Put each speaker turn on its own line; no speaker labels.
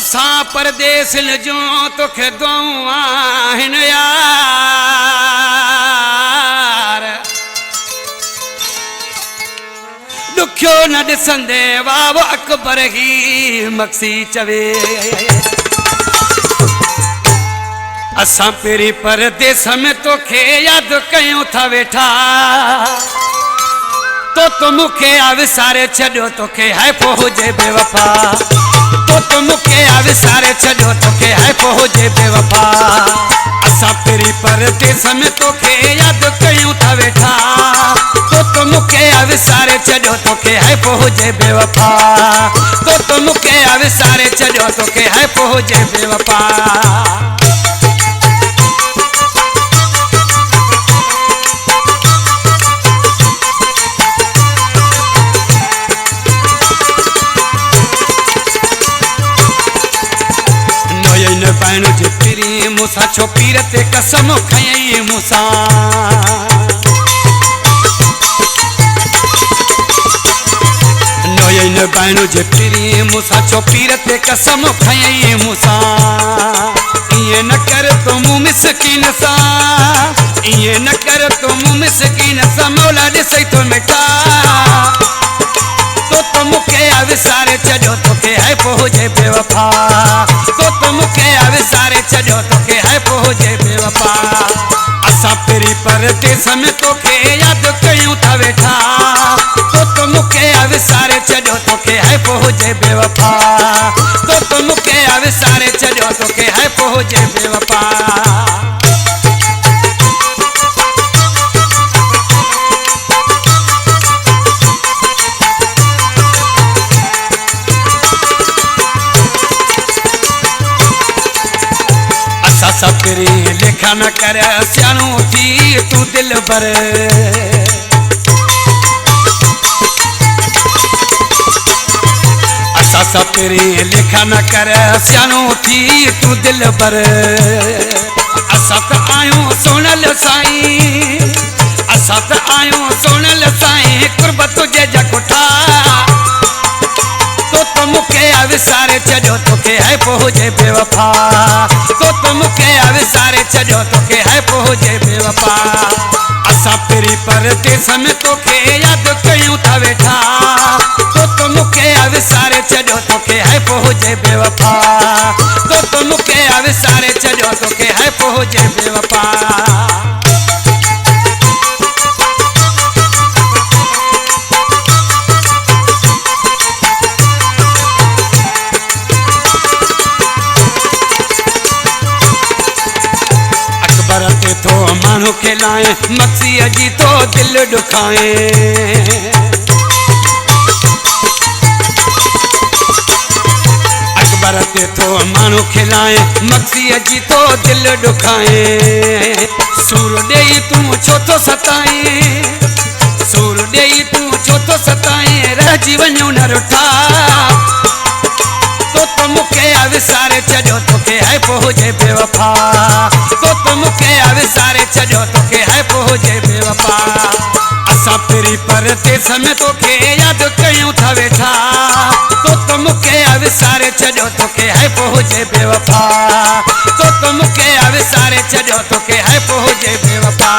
असा परदेस जो तोखे दुआऊं आहिनि यार दुखियो न ॾिसंदे वाह अकबर ही मक्सी चवे असा पहिरीं परदेस में तोखे यादि कयूं था वेठा तो मुखे आविसारे छॾियो तोखे हैफ़ हुजे बेवफा तो मुखे आविसारे छॾियो तोखे हैफ़ हुजे बेवफा असां पहिरीं परदेस में तोखे यादि कयूं था वेठा तो मुखे आविसारे छॾियो तोखे हैफ़ हुजे बेवफा तो मुखे आविसारे छॾियो तोखे हैफ़ हुजे बेवफा पाइण जे पिरी मूंसां छो पीर ते कसम खयई मूंसां नोयई न पाइण जे पिरी मूंसां छो पीर ते कसम खयई मूंसां इएं न कर तो मूं मिसकीन सां इएं न कर तो मूं मिसकीन सां मौला ॾिसई तो मिठा तो मुखे आविसारे छॾियो तोखे हैफ़ हुजे बेवफा तो मुखे आविसारे छॾियो तोखे हैफ़ हुजे बेवफा असां पहिरीं परदेस में तोखे यादि कयूं था वेठा तो मुखे आविसारे छॾियो तोखे हैफ़ हुजे बेवफा तो मुखे आविसारे छॾियो तोखे हैफ़ हुजे बेवफा सपरी लिखा न कर सियाणो थी तू दिल भर असा सपरी लिखा न कर सियाणो थी तू दिल भर असा त आयूं सोनल साईं असा त आयूं सोनल साईं कुर्ब तुझे जा कोठा तो मुखे आविसारे छॾियो तोखे हैफ़ हुजे बेवफा तो मुखे आविसारे छॾियो तोखे हैफ़ हुजे बेवफा असां पहिरीं परदेस में तोखे यादि कयूं था वेठा तो मुखे आविसारे छॾियो तोखे हैफ़ हुजे बेवफा तो मुखे आविसारे छॾियो तोखे हैफ़ हुजे बेवफा तो मानू खिलाए मक्सी जी तो दिल दुखाए अकबर ते तो मानू खिलाए मक्सी जी तो दिल दुखाए सूर ॾेई तूं छो तो सताए सूर ॾेई तूं छो तो सताए रहिजी वञूं न रुठा तो मुखे आविसारे छॾियो तोखे हैफ़ हुजे बेवफा तो मुखे आविसारे छॾियो तोखे हैफ़ हुजे बेवफा असां पहिरीं परदेस में तोखे यादि कयूं था वेठा तो मुखे आविसारे छॾियो तोखे हैफ़ हुजे बेवफा तो मुखे आविसारे छॾियो तोखे हैफ़ हुजे बेवफा